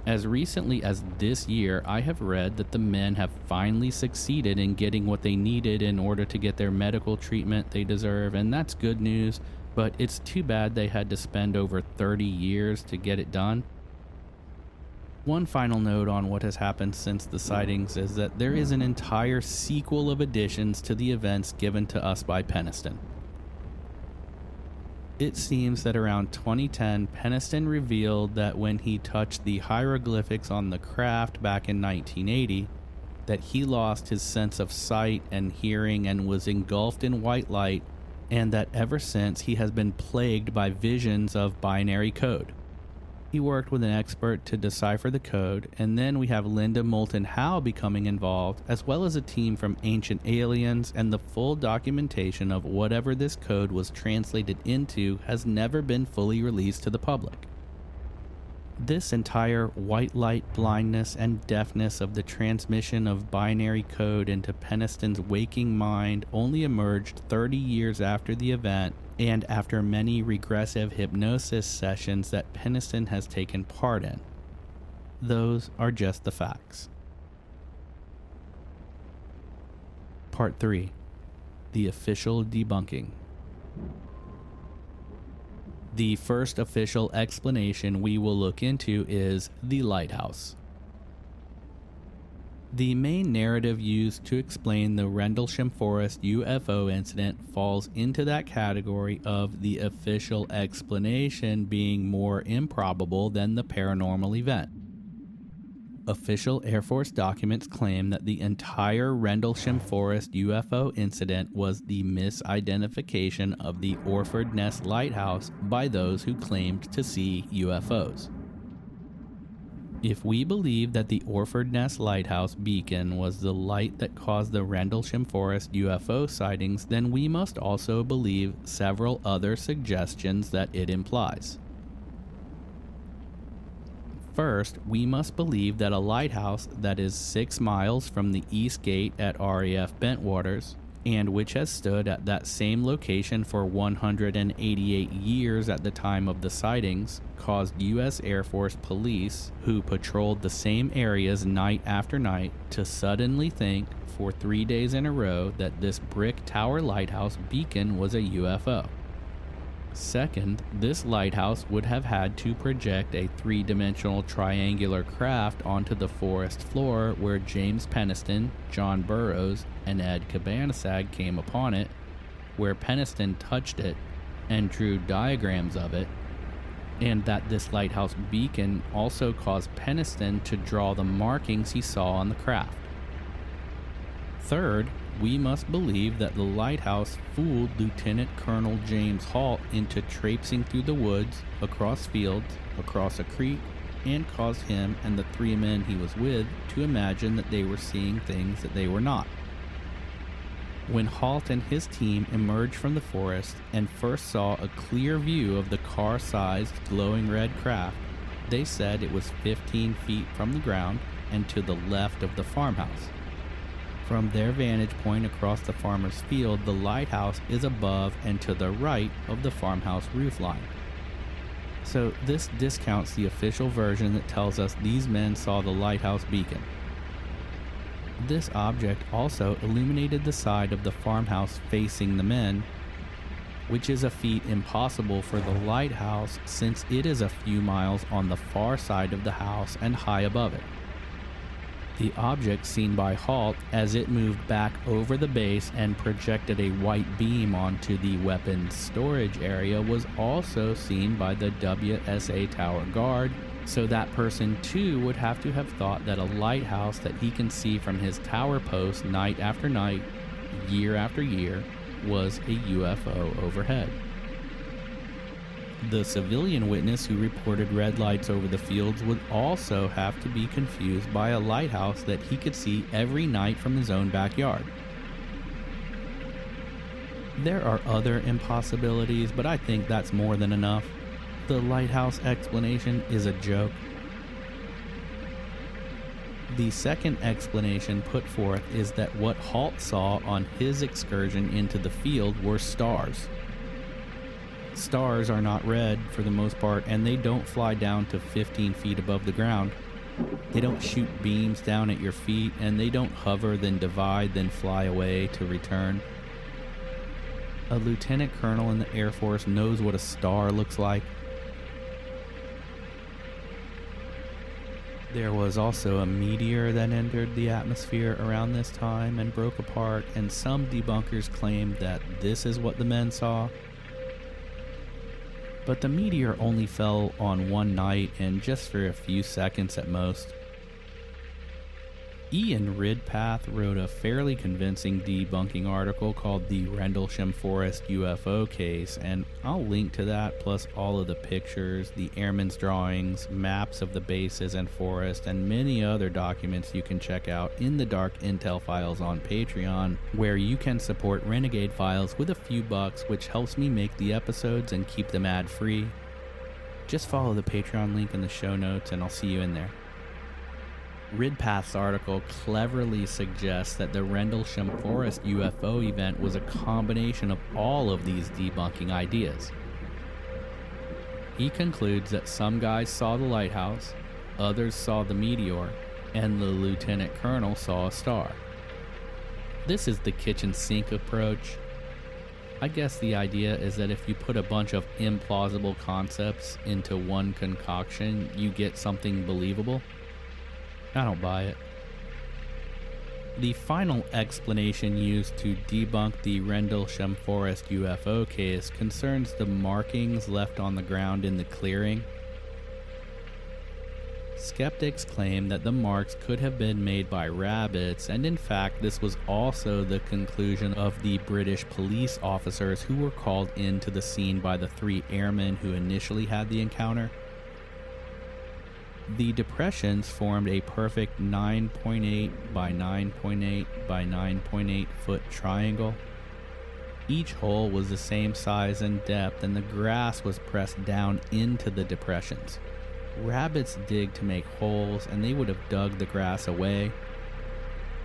As recently as this year, I have read that the men have finally succeeded in getting what they needed in order to get their medical treatment they deserve, and that's good news, but it's too bad they had to spend over 30 years to get it done. One final note on what has happened since the sightings is that there is an entire sequel of additions to the events given to us by Peniston. It seems that around 2010, Peniston revealed that when he touched the hieroglyphics on the craft back in 1980, that he lost his sense of sight and hearing and was engulfed in white light, and that ever since he has been plagued by visions of binary code. He worked with an expert to decipher the code, and then we have Linda Moulton Howe becoming involved, as well as a team from Ancient Aliens, and the full documentation of whatever this code was translated into has never been fully released to the public. This entire white light blindness and deafness of the transmission of binary code into Peniston's waking mind only emerged 30 years after the event, and after many regressive hypnosis sessions that Peniston has taken part in. Those are just the facts. Part 3. The official debunking. The first official explanation we will look into is the lighthouse. The main narrative used to explain the Rendlesham Forest UFO incident falls into that category of the official explanation being more improbable than the paranormal event. Official Air Force documents claim that the entire Rendlesham Forest UFO incident was the misidentification of the Orford Ness Lighthouse by those who claimed to see UFOs. If we believe that the Orford Ness Lighthouse beacon was the light that caused the Rendlesham Forest UFO sightings, then we must also believe several other suggestions that it implies. First, we must believe that a lighthouse that is 6 miles from the east gate at RAF Bentwaters, and which has stood at that same location for 188 years at the time of the sightings, caused U.S. Air Force police, who patrolled the same areas night after night, to suddenly think for 3 days in a row that this brick tower lighthouse beacon was a UFO. Second, this lighthouse would have had to project a 3-dimensional triangular craft onto the forest floor where James Penniston, John Burroughs, and Ed Cabanasag came upon it, where Penniston touched it and drew diagrams of it, and that this lighthouse beacon also caused Penniston to draw the markings he saw on the craft. Third, we must believe that the lighthouse fooled Lieutenant Colonel James Halt into traipsing through the woods, across fields, across a creek, and caused him and the 3 men he was with to imagine that they were seeing things that they were not. When Halt and his team emerged from the forest and first saw a clear view of the car-sized glowing red craft, they said it was 15 feet from the ground and to the left of the farmhouse. From their vantage point across the farmer's field, the lighthouse is above and to the right of the farmhouse roofline. So this discounts the official version that tells us these men saw the lighthouse beacon. This object also illuminated the side of the farmhouse facing the men, which is a feat impossible for the lighthouse since it is a few miles on the far side of the house and high above it. The object seen by Halt as it moved back over the base and projected a white beam onto the weapons storage area was also seen by the WSA Tower Guard, so that person too would have to have thought that a lighthouse that he can see from his tower post night after night, year after year, was a UFO overhead. The civilian witness who reported red lights over the fields would also have to be confused by a lighthouse that he could see every night from his own backyard. There are other impossibilities, but I think that's more than enough. The lighthouse explanation is a joke. The second explanation put forth is that what Halt saw on his excursion into the field were stars. Stars are not red for the most part, and they don't fly down to 15 feet above the ground. They don't shoot beams down at your feet, and they don't hover, then divide, then fly away to return. A lieutenant colonel in the Air Force knows what a star looks like. There was also a meteor that entered the atmosphere around this time and broke apart, and some debunkers claimed that this is what the men saw. But the meteor only fell on one night and just for a few seconds at most. Ian Ridpath wrote a fairly convincing debunking article called The Rendlesham Forest UFO Case, and I'll link to that plus all of the pictures, the airmen's drawings, maps of the bases and forest, and many other documents you can check out in the Dark Intel Files on Patreon, where you can support Renegade Files with a few bucks, which helps me make the episodes and keep them ad-free. Just follow the Patreon link in the show notes and I'll see you in there. Ridpath's article cleverly suggests that the Rendlesham Forest UFO event was a combination of all of these debunking ideas. He concludes that some guys saw the lighthouse, others saw the meteor, and the lieutenant colonel saw a star. This is the kitchen sink approach. I guess the idea is that if you put a bunch of implausible concepts into one concoction, you get something believable. I don't buy it. The final explanation used to debunk the Rendlesham Forest UFO case concerns the markings left on the ground in the clearing. Skeptics claim that the marks could have been made by rabbits, and in fact this was also the conclusion of the British police officers who were called into the scene by the 3 airmen who initially had the encounter. The depressions formed a perfect 9.8 by 9.8 by 9.8 foot triangle. Each hole was the same size and depth, and the grass was pressed down into the depressions. Rabbits dig to make holes, and they would have dug the grass away.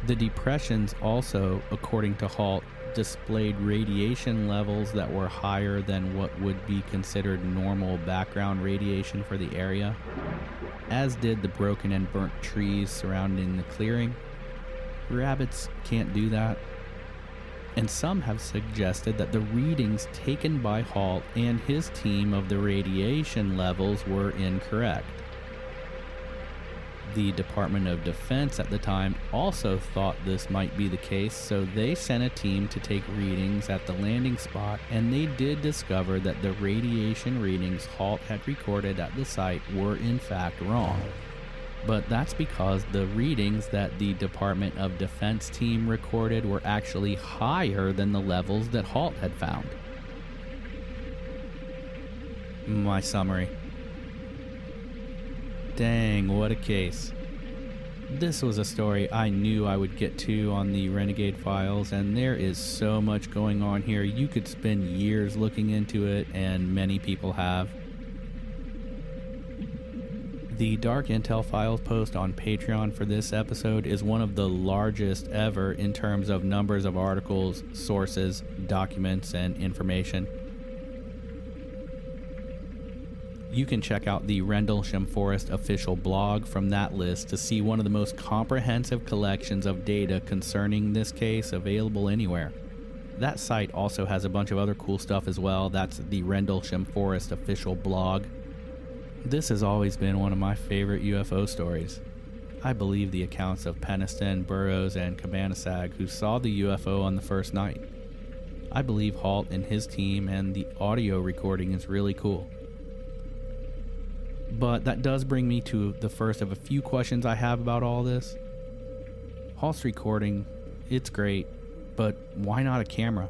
The depressions also, according to Halt, displayed radiation levels that were higher than what would be considered normal background radiation for the area, as did the broken and burnt trees surrounding the clearing. Rabbits can't do that. And some have suggested that the readings taken by Halt and his team of the radiation levels were incorrect. The Department of Defense at the time also thought this might be the case, so they sent a team to take readings at the landing spot, and they did discover that the radiation readings Halt had recorded at the site were in fact wrong. But that's because the readings that the Department of Defense team recorded were actually higher than the levels that Halt had found. My summary. Dang, what a case. This was a story I knew I would get to on the Renegade files, and there is so much going on here. You could spend years looking into it, and many people have. The Dark Intel Files post on Patreon for this episode is one of the largest ever in terms of numbers of articles, sources, documents, and information. You can check out the Rendlesham Forest official blog from that list to see one of the most comprehensive collections of data concerning this case available anywhere. That site also has a bunch of other cool stuff as well. That's the Rendlesham Forest official blog. This has always been one of my favorite UFO stories. I believe the accounts of Peniston, Burroughs, and Cabanasag who saw the UFO on the first night. I believe Halt and his team, and the audio recording is really cool. But that does bring me to the first of a few questions I have about all this. Halt's recording, it's great, but why not a camera?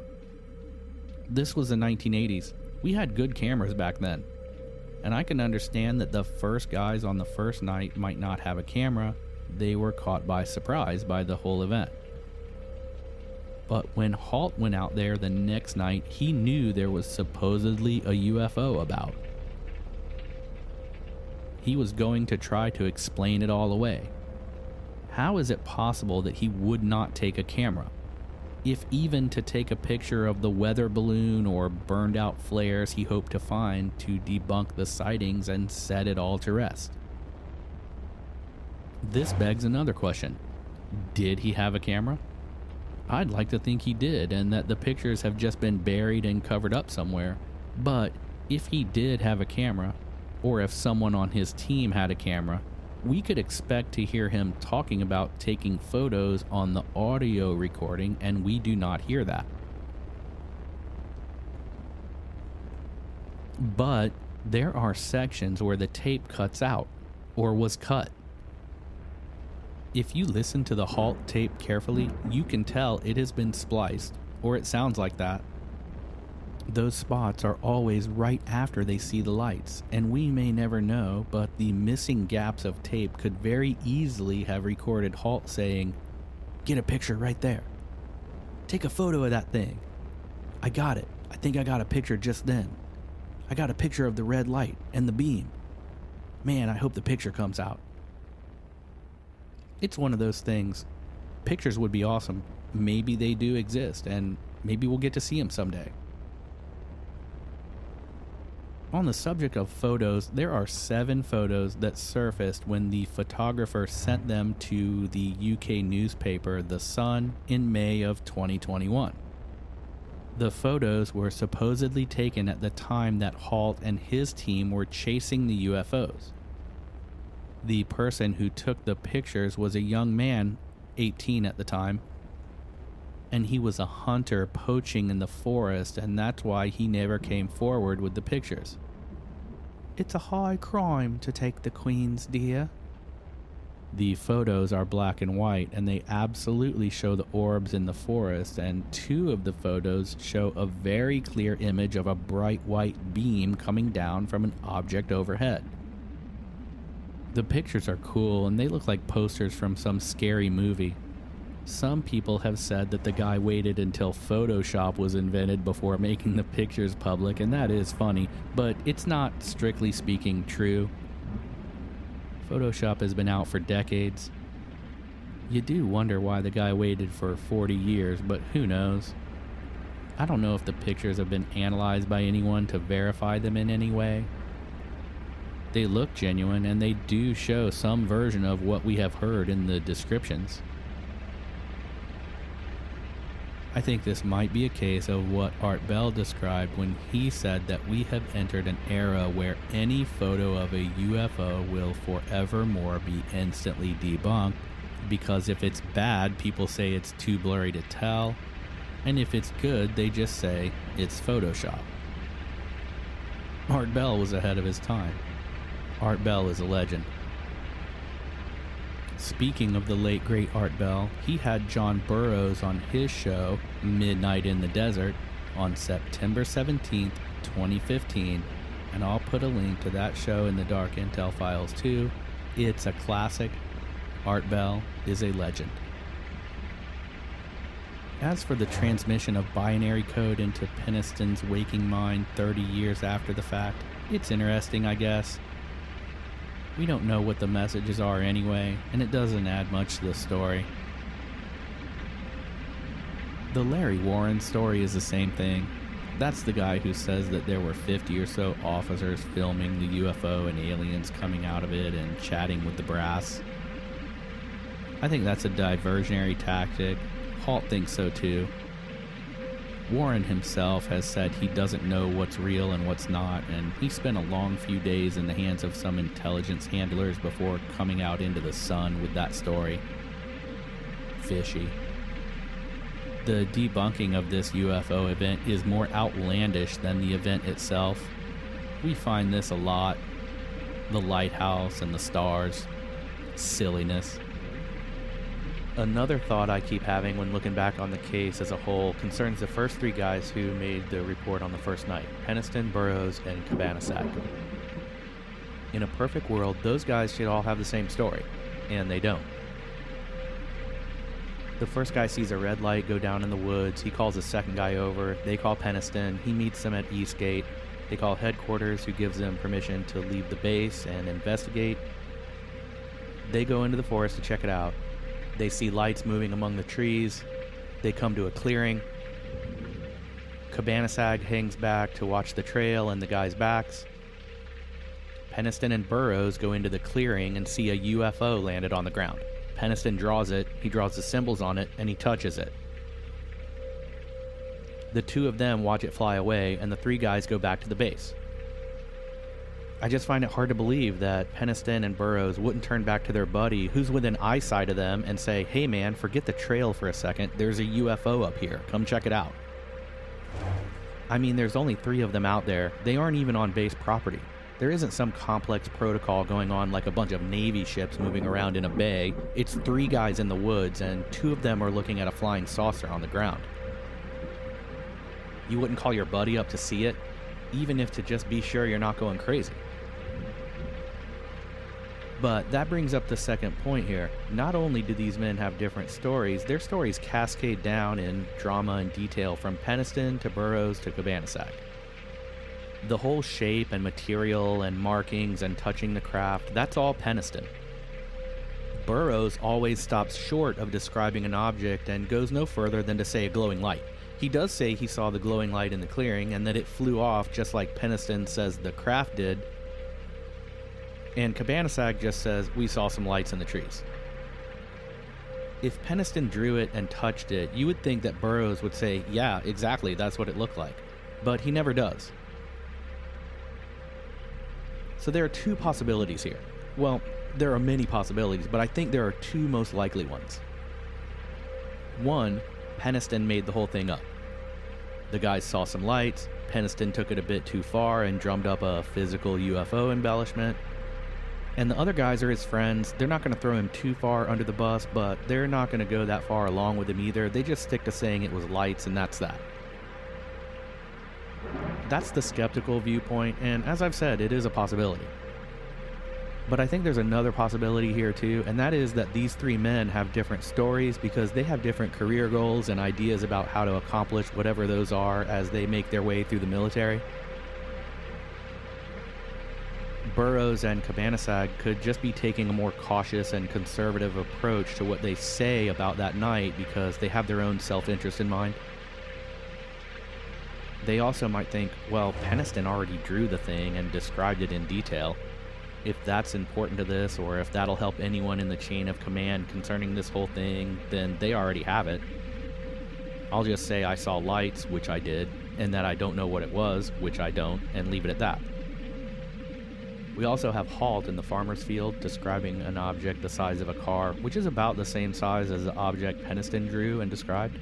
This was the 1980s. We had good cameras back then. And I can understand that the first guys on the first night might not have a camera. They were caught by surprise by the whole event. But when Halt went out there the next night, he knew there was supposedly a UFO about. He was going to try to explain it all away. How is it possible that he would not take a camera? If even to take a picture of the weather balloon or burned out flares he hoped to find to debunk the sightings and set it all to rest. This begs another question. Did he have a camera? I'd like to think he did, and that the pictures have just been buried and covered up somewhere. But if he did have a camera, or if someone on his team had a camera, we could expect to hear him talking about taking photos on the audio recording, and we do not hear that. But there are sections where the tape cuts out, or was cut. If you listen to the Halt tape carefully, you can tell it has been spliced, or it sounds like that. Those spots are always right after they see the lights, and we may never know, but the missing gaps of tape could very easily have recorded Halt saying, "Get a picture right there. Take a photo of that thing. I got it. I think I got a picture just then. I got a picture of the red light and the beam. Man, I hope the picture comes out." It's one of those things. Pictures would be awesome. Maybe they do exist, and maybe we'll get to see them someday. On the subject of photos, there are 7 photos that surfaced when the photographer sent them to the UK newspaper The Sun in May of 2021. The photos were supposedly taken at the time that Halt and his team were chasing the UFOs. The person who took the pictures was a young man, 18 at the time. And he was a hunter poaching in the forest, and that's why he never came forward with the pictures. It's a high crime to take the Queen's deer. The photos are black and white, and they absolutely show the orbs in the forest, and 2 of the photos show a very clear image of a bright white beam coming down from an object overhead. The pictures are cool, and they look like posters from some scary movie. Some people have said that the guy waited until Photoshop was invented before making the pictures public, and that is funny, but it's not, strictly speaking, true. Photoshop has been out for decades. You do wonder why the guy waited for 40 years, but who knows? I don't know if the pictures have been analyzed by anyone to verify them in any way. They look genuine, and they do show some version of what we have heard in the descriptions. I think this might be a case of what Art Bell described when he said that we have entered an era where any photo of a UFO will forevermore be instantly debunked, because if it's bad, people say it's too blurry to tell, and if it's good, they just say it's Photoshop. Art Bell was ahead of his time. Art Bell is a legend. Speaking of the late great Art Bell, he had John Burroughs on his show, Midnight in the Desert, on September 17th, 2015, and I'll put a link to that show in the Dark Intel files too. It's a classic. Art Bell is a legend. As for the transmission of binary code into Peniston's waking mind 30 years after the fact, it's interesting, I guess. We don't know what the messages are anyway, and it doesn't add much to the story. The Larry Warren story is the same thing. That's the guy who says that there were 50 or so officers filming the UFO and aliens coming out of it and chatting with the brass. I think that's a diversionary tactic. Halt thinks so too. Warren himself has said he doesn't know what's real and what's not, and he spent a long few days in the hands of some intelligence handlers before coming out into the sun with that story. Fishy. The debunking of this UFO event is more outlandish than the event itself. We find this a lot. The lighthouse and the stars. Silliness. Another thought I keep having when looking back on the case as a whole concerns the first 3 guys who made the report on the first night: Peniston, Burroughs, and Cabanasag. In a perfect world, those guys should all have the same story, and they don't. The first guy sees a red light go down in the woods. He calls the second guy over. They call Peniston. He meets them at Eastgate. They call headquarters, who gives them permission to leave the base and investigate. They go into the forest to check it out. They see lights moving among the trees. They come to a clearing. Cabanasag hangs back to watch the trail and the guys' backs. Peniston and Burroughs go into the clearing and see a UFO landed on the ground. Peniston draws it, he draws the symbols on it, and he touches it. The 2 of them watch it fly away, and the 3 guys go back to the base. I just find it hard to believe that Peniston and Burroughs wouldn't turn back to their buddy who's within eyesight of them and say, "Hey man, forget the trail for a second, there's a UFO up here, come check it out." I mean, there's only 3 of them out there. They aren't even on base property. There isn't some complex protocol going on like a bunch of Navy ships moving around in a bay. It's 3 guys in the woods, and 2 of them are looking at a flying saucer on the ground. You wouldn't call your buddy up to see it, even if to just be sure you're not going crazy. But that brings up the second point here. Not only do these men have different stories, their stories cascade down in drama and detail from Peniston to Burroughs to Cabanasag. The whole shape and material and markings and touching the craft, that's all Peniston. Burroughs always stops short of describing an object and goes no further than to say a glowing light. He does say he saw the glowing light in the clearing and that it flew off just like Peniston says the craft did. And Cabanasag just says, "We saw some lights in the trees." If Peniston drew it and touched it, you would think that Burroughs would say, "Yeah, exactly, that's what it looked like." But he never does. So there are 2 possibilities here. Well, there are many possibilities, but I think there are 2 most likely ones. One, Peniston made the whole thing up. The guys saw some lights, Peniston took it a bit too far and drummed up a physical UFO embellishment. And the other guys are his friends. They're not going to throw him too far under the bus, but they're not going to go that far along with him either. They just stick to saying it was lights, and that's that. That's the skeptical viewpoint, and as I've said, it is a possibility. But I think there's another possibility here too, and that is that these three men have different stories because they have different career goals and ideas about how to accomplish whatever those are as they make their way through the military. Burroughs and Cabansag could just be taking a more cautious and conservative approach to what they say about that night because they have their own self-interest in mind. They also might think, well, Peniston already drew the thing and described it in detail. If that's important to this, or if that'll help anyone in the chain of command concerning this whole thing, then they already have it. I'll just say I saw lights, which I did, and that I don't know what it was, which I don't, and leave it at that. We also have Halt in the farmer's field describing an object the size of a car, which is about the same size as the object Peniston drew and described.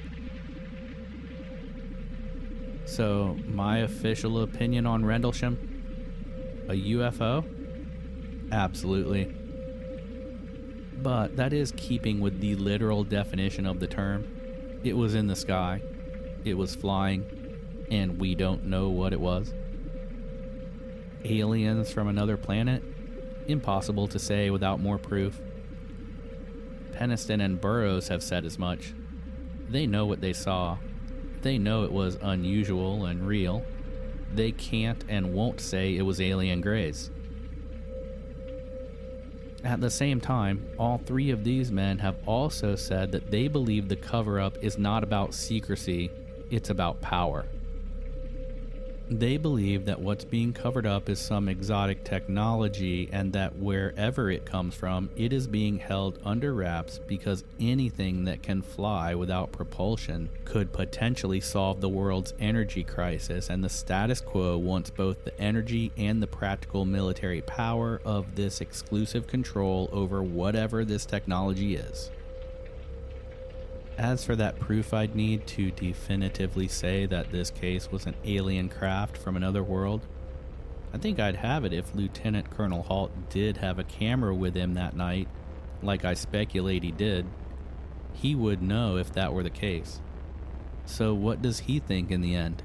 So, my official opinion on Rendlesham? A UFO? Absolutely. But that is keeping with the literal definition of the term. It was in the sky, it was flying, and we don't know what it was. Aliens from another planet? Impossible to say without more proof. Peniston and Burroughs have said as much. They know what they saw. They know it was unusual and real. They can't and won't say it was alien grays. At the same time, all three of these men have also said that they believe the cover-up is not about secrecy, it's about power. They believe that what's being covered up is some exotic technology and that wherever it comes from, it is being held under wraps because anything that can fly without propulsion could potentially solve the world's energy crisis, and the status quo wants both the energy and the practical military power of this exclusive control over whatever this technology is. As for that proof I'd need to definitively say that this case was an alien craft from another world, I think I'd have it if Lieutenant Colonel Halt did have a camera with him that night, like I speculate he did. He would know if that were the case. So what does he think in the end?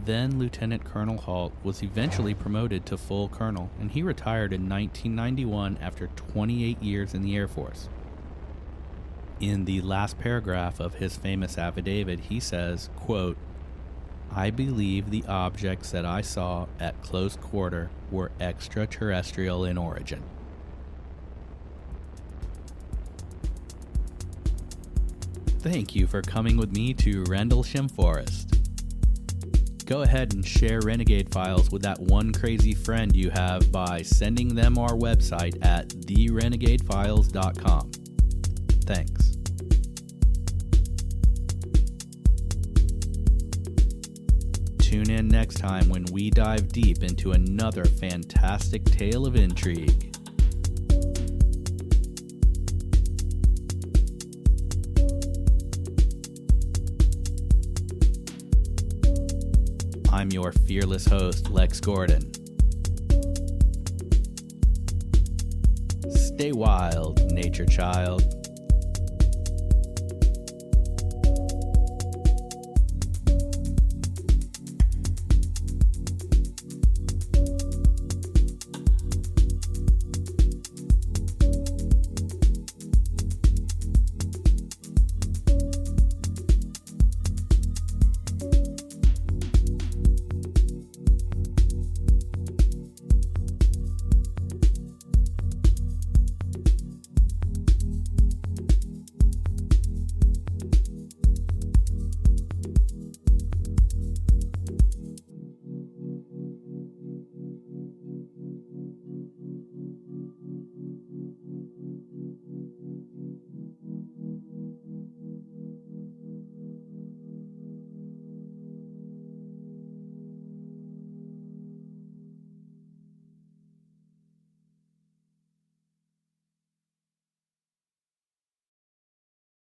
Then Lieutenant Colonel Halt was eventually promoted to full colonel, and he retired in 1991 after 28 years in the Air Force. In the last paragraph of his famous affidavit, he says, quote, "I believe the objects that I saw at close quarter were extraterrestrial in origin." Thank you for coming with me to Rendlesham Forest. Go ahead and share Renegade files with that one crazy friend you have by sending them our website at therenegadefiles.com. Thanks. Tune in next time when we dive deep into another fantastic tale of intrigue. I'm your fearless host, Lex Gordon. Stay wild, nature child.